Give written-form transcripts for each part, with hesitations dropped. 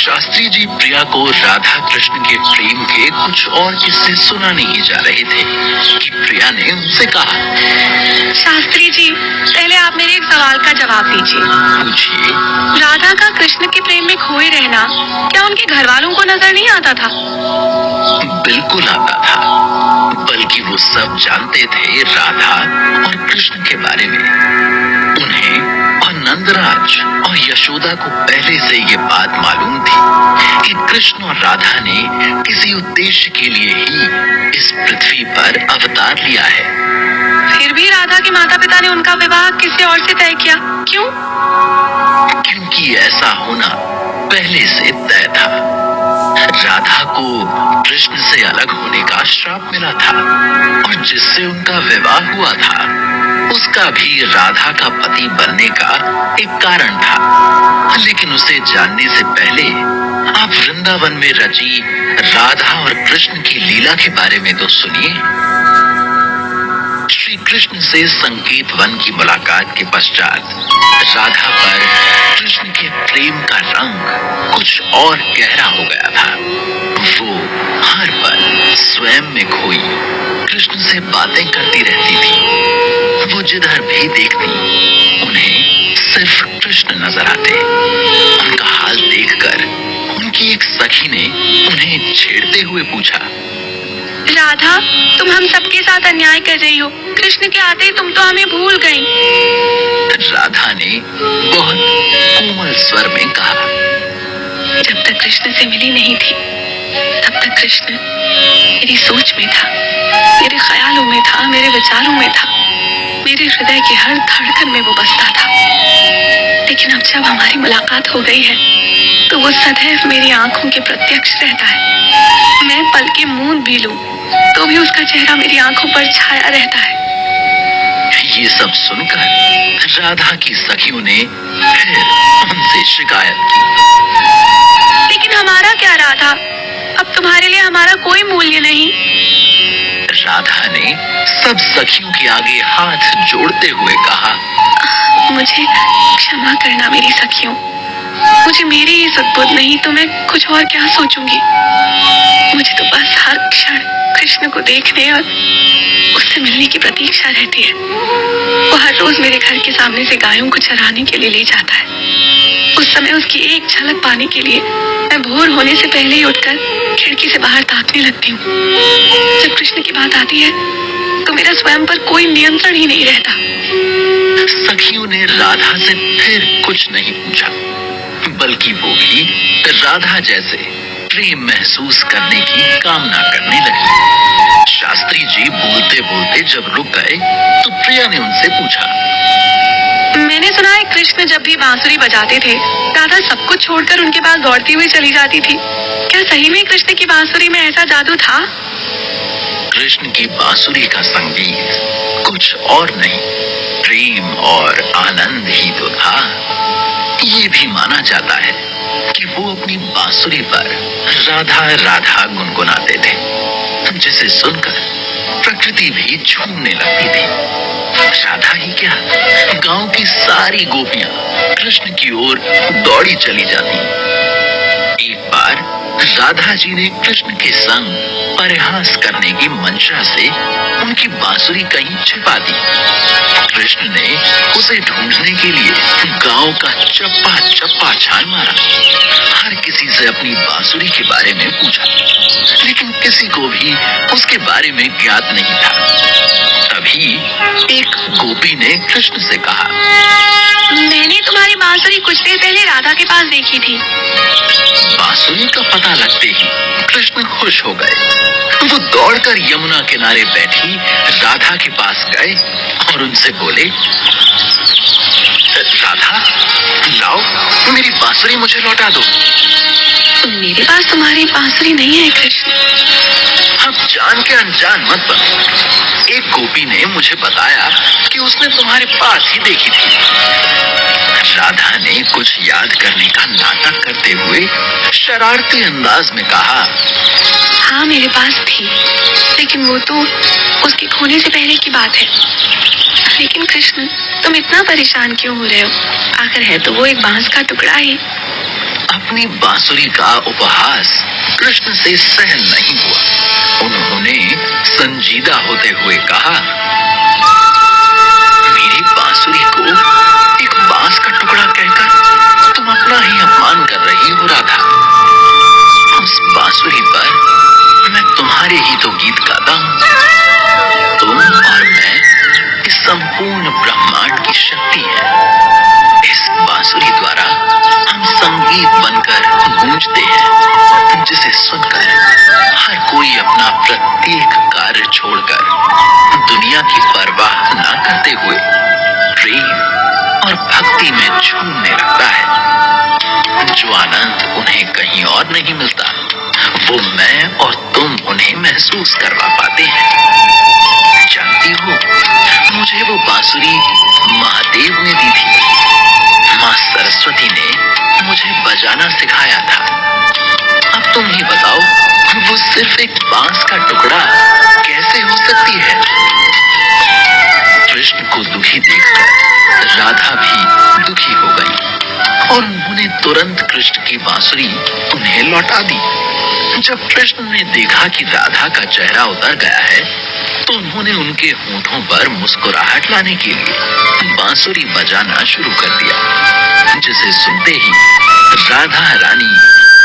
शास्त्री जी प्रिया को राधा कृष्ण के प्रेम के कुछ और किस्से सुनाने ही जा रहे थे कि प्रिया ने उनसे कहा, शास्त्री जी, पहले आप मेरे एक सवाल का जवाब दीजिए। पूछिए। राधा का कृष्ण के प्रेम में खोए रहना क्या उनके घर वालों को नजर नहीं आता था? बिल्कुल आता था, बल्कि वो सब जानते थे राधा और कृष्ण के बारे में। उन्हें और नंदराज और यशोदा को पहले से ये बात मालूम थी कि कृष्ण और राधा ने किसी उद्देश्य के लिए ही इस पृथ्वी पर अवतार लिया है। फिर भी राधा के माता पिता ने उनका विवाह किसी और से तय किया, क्यों? क्योंकि ऐसा होना पहले से तय था। राधा को कृष्ण से अलग होने का श्राप मिला था और जिससे उनका विवाह हुआ था उसका भी राधा का पति बनने का एक कारण था। लेकिन उसे जानने से पहले आप वृंदावन में रची राधा और कृष्ण की लीला के बारे में तो सुनिए। श्री कृष्ण से संकेत वन की मुलाकात के पश्चात राधा पर कृष्ण के प्रेम का रंग कुछ और गहरा हो गया था। वो हर पल स्वयं में खोई कृष्ण से बातें करती रहती थी। वो जिधर भी देखती उन्हें सिर्फ कृष्ण नजर आते। उनका हाल देखकर उनकी एक सखी ने उन्हें छेड़ते हुए पूछा, राधा, तुम हम सबके साथ अन्याय कर रही हो। कृष्ण के आते तुम तो हमें भूल गई। राधा ने बहुत कोमल स्वर में कहा, जब तक कृष्ण से मिली नहीं थी तब तक कृष्ण मेरी सोच में था, मेरे ख्यालों में था, मेरे विचारों में था, मेरे हृदय की हर धड़कन में वो बसता था। लेकिन अब जब हमारी मुलाकात हो गई है तो वो सदैव मेरी आंखों के प्रत्यक्ष रहता है। मैं पल के मूंद भी लूं तो भी उसका चेहरा मेरी आंखों पर छाया रहता है। ये सब सुनकर राधा की सखियों ने फिर उनसे शिकायत की, लेकिन हमारा क्या राधा, अब तुम्हारे लिए हमारा कोई मूल्य नहीं। राधा ने सब सखियों के आगे हाथ जोड़ते हुए कहा, मुझे क्षमा करना मेरी सखियों, मुझे मेरी ही सद्बुद्ध नहीं तो मैं कुछ और क्या सोचूंगी। मुझे तो बस हर क्षण कृष्ण को देखने और उससे मिलने की प्रतीक्षा रहती है। वो हर रोज मेरे घर के सामने से गायों को चराने के लिए ले जाता है। उस समय उसकी एक झलक पाने के लिए मैं भोर होने से पहले ही उठकर खिड़की से बाहर ताकने लगती हूँ। जब कृष्ण की बात आती है तो मेरा स्वयं पर कोई नियंत्रण ही नहीं रहता। सखियों ने राधा से फिर कुछ नहीं पूछा, बल्कि वो भी राधा जैसे प्रेम महसूस करने की कामना करने लगी। शास्त्री जी बोलते बोलते जब रुक गए तो प्रिया ने उनसे पूछा, मैंने सुना है कृष्ण जब भी बांसुरी बजाते थे राधा सब कुछ छोड़कर उनके पास दौड़ती हुई चली जाती थी। क्या सही में कृष्ण की बांसुरी में ऐसा जादू था? कृष्ण की बांसुरी का संगीत कुछ और नहीं, प्रेम और आनंद ही तो था। ये भी माना जाता है कि वो अपनी बांसुरी पर राधा राधा गुनगुनाते थे, जिसे सुनकर प्रकृति भी झूमने लगती थी। राधा ही क्या, गांव की सारी गोपियां कृष्ण की ओर दौड़ी चली जाती। एक बार राधा जी ने कृष्ण के संग परिहास करने की मंशा से उनकी बांसुरी कहीं छिपा दी। कृष्ण ने उसे ढूंढने के लिए गांव का चप्पा चप्पा छान मारा। हर किसी से अपनी बांसुरी के बारे में पूछा, लेकिन किसी को भी उसके बारे में ज्ञात नहीं था। तभी एक गोपी ने कृष्ण से कहा, मैंने तुम्हारी बांसुरी कुछ देर पहले राधा के पास देखी थी। बांसुरी का पता लगते ही कृष्ण खुश हो गए। वो दौड़कर यमुना किनारे बैठी राधा के पास गए और उनसे बोले, राधा, लाओ मेरी बांसुरी मुझे लौटा दो। मेरे पास तुम्हारी बांसुरी नहीं है कृष्ण। अब जान के अनजान मत बनो। एक गोपी ने मुझे बताया कि उसने तुम्हारे पास ही देखी थी। राधा ने कुछ याद करने का नाटक करते हुए शरारती अंदाज में कहा, हाँ मेरे पास थी, लेकिन वो तो उसके खोने से पहले की बात है। लेकिन कृष्ण, तुम इतना परेशान क्यों हो रहे हो? आखिर है तो वो एक बांस का टुकड़ा ही। अपनी बांसुरी का उपहास कृष्ण से सहन नहीं हुआ। उन्होंने संजीदा होते हुए कहा, मेरी बांसुरी को एक बांस का टुकड़ा कहकर तुम अपना ही अपमान कर रही हो राधा। उस बांसुरी पर मैं तुम्हारे ही तो गीत गाता हूँ। तुम और मैं इस संपूर्ण ब्रह्मांड की शक्ति है। इस बांसुरी द्वारा हम संगीत बनकर गूंजते हैं, जिसे सुनकर हर कोई अपना प्रत्येक कार्य छोड़कर दुनिया की परवाह न करते हुए प्रेम और भक्ति में झूमने लगता है। जो आनंद उन्हें कहीं और नहीं मिलता, वो मैं और तुम उन्हें महसूस करवा पाते हैं। जानती हो, मुझे वो बांसुरी महादेव ने दी थी। माँ सरस्वती ने मुझे बजाना सिखाया था। अब तुम ही बताओ, वो सिर्फ एक बांस का टुकड़ा कैसे हो सकती है? कृष्ण को दुखी देखकर राधा भी दुखी हो गई और उन्होंने तुरंत कृष्ण की बांसुरी उन्हें लौटा दी। जब कृष्ण ने देखा कि राधा का चेहरा उतर गया है, तो उन्होंने उनके होठों पर मुस्कुराहट लाने के लिए बांसुरी बजाना शुरू कर दिया, जिसे सुनते ही राधा रानी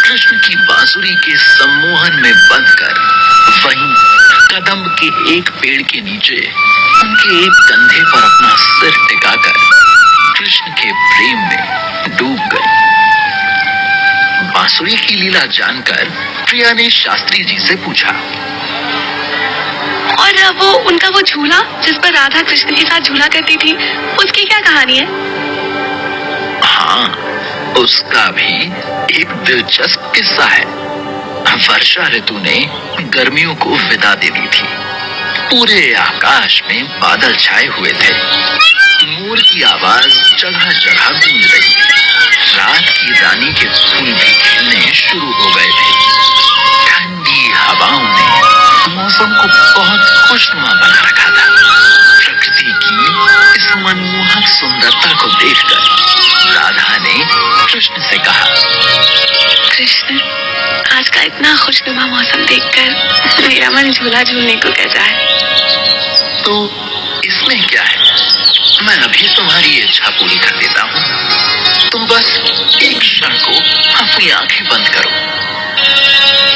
कृष्ण की बांसुरी के सम्मोहन में बंधकर वहीं कदम्ब के एक पेड़ के नीचे उनके एक कंधे पर अपना सिर टिकाकर कृष्ण के प्रेम में डूब गई। बांसुरी की लीला जानकर प्रिया ने शास्त्री जी से पूछा, और वो झूला जिस पर राधा कृष्ण के साथ झूला करती थी, उसकी क्या कहानी है? हाँ, उसका भी एक दिलचस्प किस्सा है। वर्षा ऋतु ने गर्मियों को विदा दे दी थी। पूरे आकाश में बादल छाए हुए थे। मोर की आवाज जगह जगह गूंज रही थी। रात की रानी के फूल भी खिलने शुरू हो गए थे। ठंडी हवाओं ने मौसम को बहुत खुशनुमा बना रखा था। प्रकृति की इस मनमोहक सुंदरता को देखकर राधा ने कृष्ण से कहा, कृष्ण, आज का इतना खुशनुमा मौसम देखकर मेरा मन झूला झूलने को कह रहा है। तो इसमें क्या है? मैं अभी तुम्हारी इच्छा पूरी कर देता हूँ। तुम बस एक क्षण को अपनी आंखें बंद करो।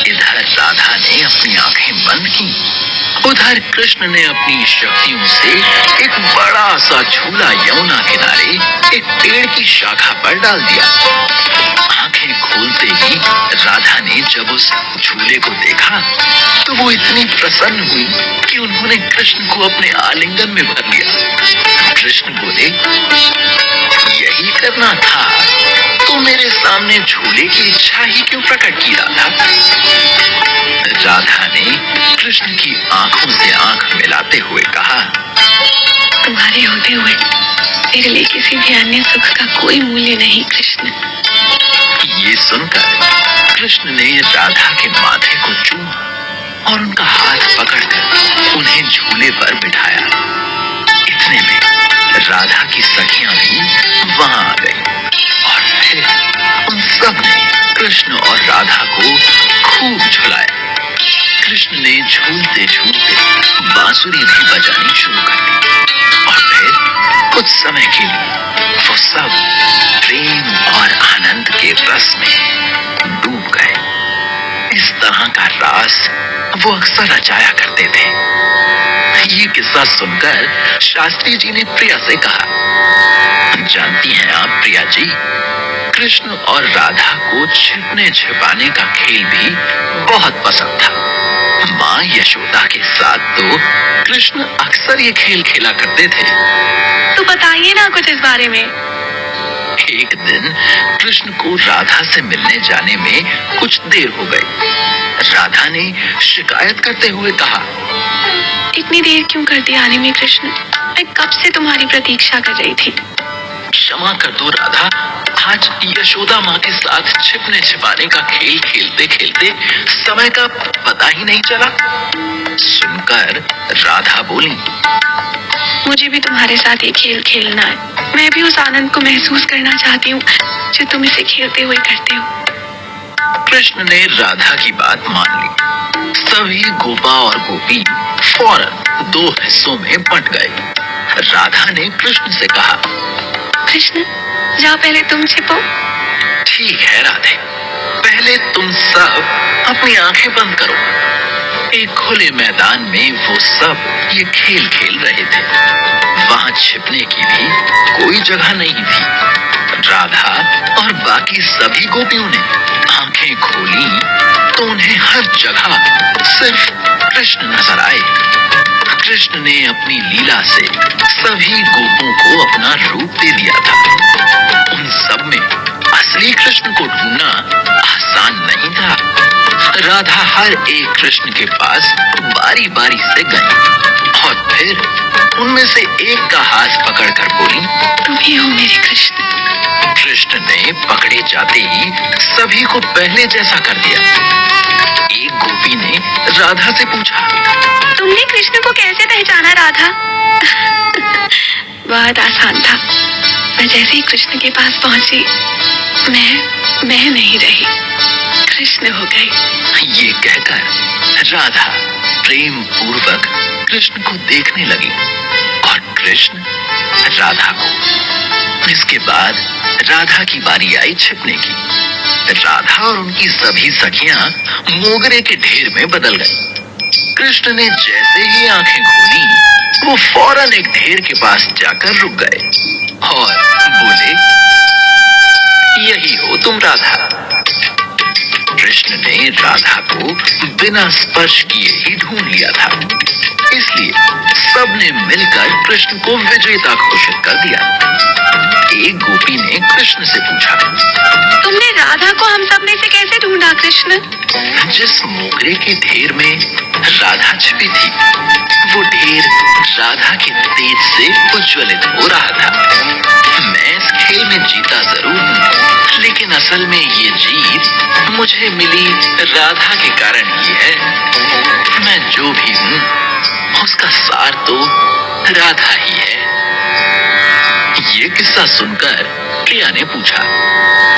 इधर राधा ने अपनी आंखें बंद की, उधर कृष्ण ने अपनी शक्तियों से एक बड़ा सा झूला यमुना किनारे एक पेड़ की शाखा पर डाल दिया। आंखें खोलते ही राधा ने जब उस झूले को देखा, तो वो इतनी प्रसन्न हुई कि उन्होंने कृष्ण को अपने आलिंगन में भर लिया। कृष्ण बोले, यही करना था तो मेरे सामने झूले की इच्छा ही क्यों प्रकट की राधा? राधा ने कृष्ण की आंखों से आंख मिलाते हुए कहा, तुम्हारे होते हुए मेरे लिए किसी भी अन्य सुख का कोई मूल्य नहीं कृष्ण। ये सुनकर कृष्ण ने राधा के माथे को चूमा और उनका हाथ पकड़कर उन्हें झूले पर बिठाया। इतने में राधा की सखियां भी वहां आ गई और फिर उन सब ने कृष्ण और राधा को खूब झुलाया। कृष्ण ने झूलते झूलते बांसुरी भी बजानी शुरू कर दी और फिर कुछ समय के लिए वो सब प्रेम और आनंद के रस में डूब गए। इस तरह का रास वो अक्सर रचाया करते थे। ये किस्सा सुनकर शास्त्री जी ने प्रिया से कहा, जानती हैं आप प्रिया जी, कृष्ण और राधा को छिपने छिपाने का खेल भी बहुत पसंद था। माँ यशोदा के साथ तो कृष्ण अक्सर ये खेल खेला करते थे। तो बताइए ना कुछ इस बारे में। एक दिन कृष्ण को राधा से मिलने जाने में कुछ देर हो गई। राधा ने शिकायत करते हुए कहा, इतनी देर क्यों कर दी आने में कृष्ण? मैं कब से तुम्हारी प्रतीक्षा कर रही थी। क्षमा कर दो राधा, आज यशोदा माँ के साथ छिपने छिपाने का खेल खेलते खेलते समय का पता ही नहीं चला। सुनकर राधा बोली, मुझे भी तुम्हारे साथ ये खेल खेलना है। मैं भी उस आनंद को महसूस करना चाहती हूँ जो तुम इसे खेलते हुए करते हो। कृष्ण ने राधा की बात मान ली। सभी गोपा और गोपी फौरन दो हिस्सों में बंट गए। राधा ने कृष्ण से कहा, कृष्ण, जाओ पहले तुम छिपो। ठीक है राधे, पहले तुम सब अपनी आंखें बंद करो। एक खुले मैदान में वो सब ये खेल खेल रहे थे। वहां छिपने की भी कोई जगह नहीं थी। राधा और बाकी सभी गोपियों ने आंखें खोली तो उन्हें हर जगह सिर्फ कृष्ण नजर आए। कृष्ण ने अपनी लीला से सभी गोपों को अपना रूप दे दिया था। उन सब में असली कृष्ण को ढूंढना आसान नहीं था। राधा हर एक कृष्ण के पास बारी बारी से गई और फिर उनमें से एक का हाथ पकड़कर बोली, तुम ही हो मेरे कृष्ण। कृष्ण ने पकड़े जाते ही सभी को पहले जैसा कर दिया। एक गोपी ने राधा से पूछा, तुमने कृष्ण को कैसे पहचाना राधा? बहुत आसान था। मैं जैसे ही कृष्ण के पास पहुंची, मैं नहीं रही, कृष्ण हो गई। ये कहकर राधा प्रेम पूर्वक कृष्ण को देखने लगी और कृष्ण राधा को। इसके बाद राधा की बारी आई छिपने की। राधा और उनकी सभी सखियां मोगरे के ढेर में बदल गई। कृष्ण ने जैसे ही आंखें खोली, वो फौरन एक ढेर के पास जाकर रुक गए और बोले, यही हो तुम राधा। कृष्ण ने राधा को बिना स्पर्श किए ही ढूंढ लिया था, इसलिए सबने मिलकर कृष्ण को विजेता घोषित कर दिया। एक गोपी ने कृष्ण से पूछा, तुमने राधा को हम सब में से कैसे ढूंढा कृष्ण? जिस मोगरे के ढेर में राधा छिपी थी, वो ढेर राधा के तेज से उज्ज्वलित हो रहा था। मैं इस खेल में जीता जरूर हूँ, लेकिन असल में ये जीत मुझे मिली राधा के कारण ही है। मैं जो भी हूँ उसका सार तो राधा ही है। ये किस्सा सुनकर प्रिया ने पूछा,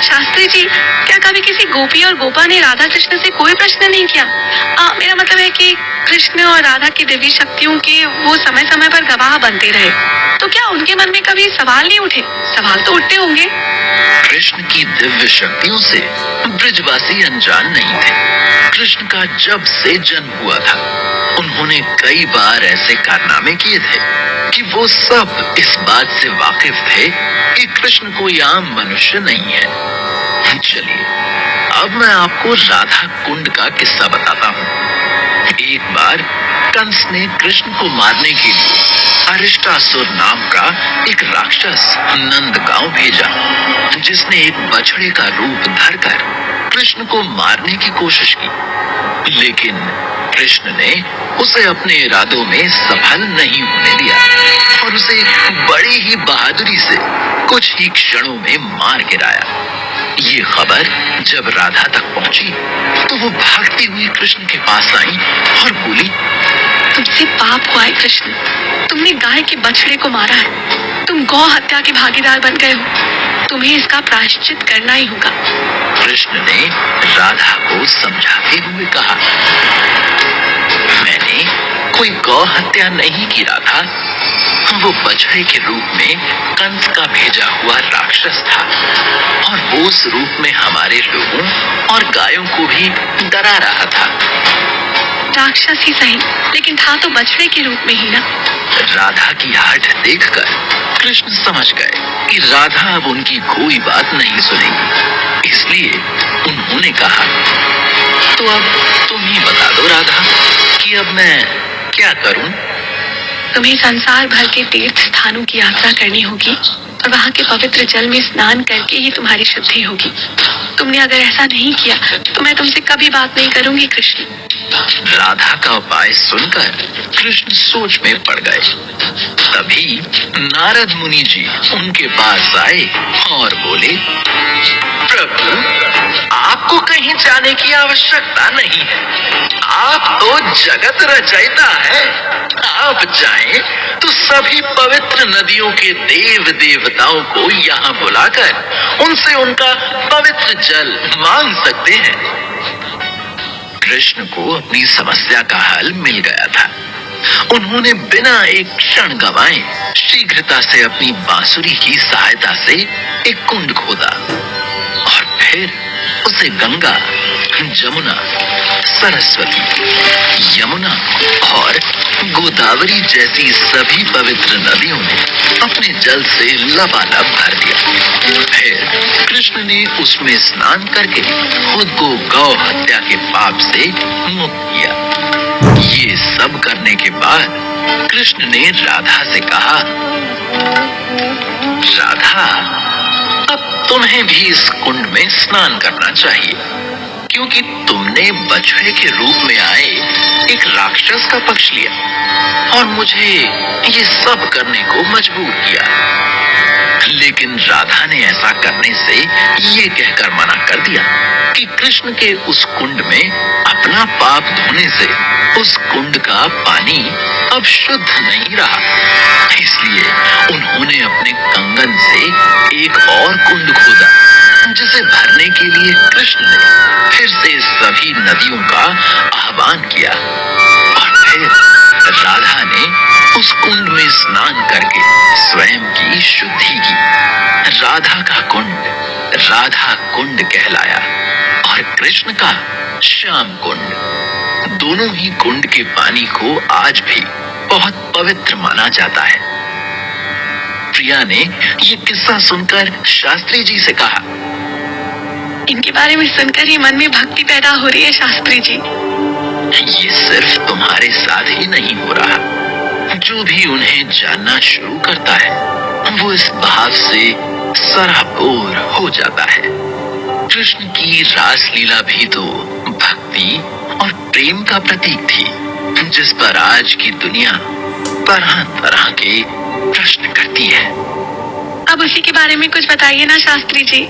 शास्त्री जी, क्या कभी किसी गोपी और गोपा ने राधा कृष्ण से कोई प्रश्न नहीं किया? मेरा मतलब है कि कृष्ण और राधा की दिव्य शक्तियों के वो समय समय पर गवाह बनते रहे, तो क्या उनके मन में कभी सवाल नहीं उठे? सवाल तो उठते होंगे। कृष्ण की दिव्य शक्तियों से ब्रजवासी अनजान नहीं थे। कृष्ण का जब से जन्म हुआ था, उन्होंने कई बार ऐसे कारनामे किए थे कि वो सब इस बात से वाकिफ थे कि कृष्ण कोई आम मनुष्य नहीं है। चलिए, अब मैं आपको राधा कुंड का किस्सा बताता हूँ। एक बार कंस ने कृष्ण को मारने के लिए अरिष्टासुर नाम का एक राक्षस नंदगांव भेजा, जिसने एक बछड़े का रूप धरकर कृष्ण को मारने की कोशिश की, लेकिन कृष्ण ने उसे अपने इरादों में सफल नहीं होने दिया और उसे बड़ी ही बहादुरी से कुछ ही क्षणों में मार गिराया। ये खबर जब राधा तक पहुंची तो वो भागती हुई कृष्ण के पास आई और बोली, तुमसे पाप हुआ है कृष्ण, तुमने गाय के बछड़े को मारा है, तुम गौ हत्या के भागीदार बन गए हो, तुम्हें इसका प्रायश्चित करना ही होगा। कृष्ण ने राधा को समझाते हुए कहा, मैंने कोई गौ हत्या नहीं की राधा, वो बछड़े के रूप में कंस का भेजा हुआ राक्षस था और वो उस रूप में हमारे लोगों और गायों को भी डरा रहा था। राक्षस ही सही, लेकिन था तो बछड़े के रूप में ही ना। राधा की हठ देखकर कृष्ण समझ गए कि राधा अब उनकी कोई बात नहीं सुनेगी, इसलिए उन्होंने कहा, तो अब तुम ही बता दो राधा कि अब मैं क्या करूं? तुम्हें संसार भर के तीर्थ स्थानों की यात्रा करनी होगी और वहाँ के पवित्र जल में स्नान करके ही तुम्हारी शुद्धि होगी। तुमने अगर ऐसा नहीं किया तो मैं तुमसे कभी बात नहीं करूंगी कृष्ण। राधा का उपाय सुनकर कृष्ण सोच में पड़ गए। तभी नारद मुनि जी उनके पास आए और बोले, प्रभु, आपको कहीं जाने की आवश्यकता नहीं है। आप तो जगत रचयिता है। आप जाएं तो सभी पवित्र नदियों के देव देवताओं को यहाँ बुलाकर उनसे उनका पवित्र जल मांग सकते हैं। कृष्ण को अपनी समस्या का हल मिल गया था। उन्होंने बिना एक क्षण गंवाए शीघ्रता से अपनी बांसुरी की सहायता से एक कुंड खोदा और फिर उसे गंगा, जमुना, सरस्वती, यमुना और गोदावरी जैसी सभी पवित्र नदियों ने अपने जल से लबालब भर दिया। फिर कृष्ण ने उसमें स्नान करके खुद को गौ हत्या के पाप से मुक्त किया। ये सब करने के बाद कृष्ण ने राधा से कहा, राधा, अब तुम्हें भी इस कुंड में स्नान करना चाहिए, क्योंकि तुमने बछड़े के रूप में आए एक राक्षस का पक्ष लिया और मुझे ये सब करने को मजबूर किया। लेकिन राधा ने ऐसा करने से ये कहकर मना कर दिया कि कृष्ण के उस कुंड में अपना पाप धोने से उस कुंड का पानी अब शुद्ध नहीं रहा। इसलिए उन्होंने अपने कंगन से एक और कुंड खोदा, जिसे भरने के लिए कृष्ण ने फिर से सभी नदियों का आह्वान किया और फिर राधा ने उस कुंड में स्नान करके स्वयं की शुद्धि की। राधा कुंड कहलाया और कृष्ण का श्याम कुंड। दोनों ही कुंड के पानी को आज भी बहुत पवित्र माना जाता है। प्रिया ने ये किस्सा सुनकर शास्त्री जी से कहा, इनके बारे में सुनकर ही मन में भक्ति पैदा हो रही है शास्त्री जी। ये सिर्फ तुम्हारे साथ ही नहीं हो रहा, जो भी उन्हें जानना शुरू करता है वो इस भाव से सराबोर हो जाता है। कृष्ण की रासलीला भी तो भक्ति और प्रेम का प्रतीक थी, जिस पर आज की दुनिया तरह तरह के प्रश्न करती है। अब उसी के बारे में कुछ बताइए ना शास्त्री जी।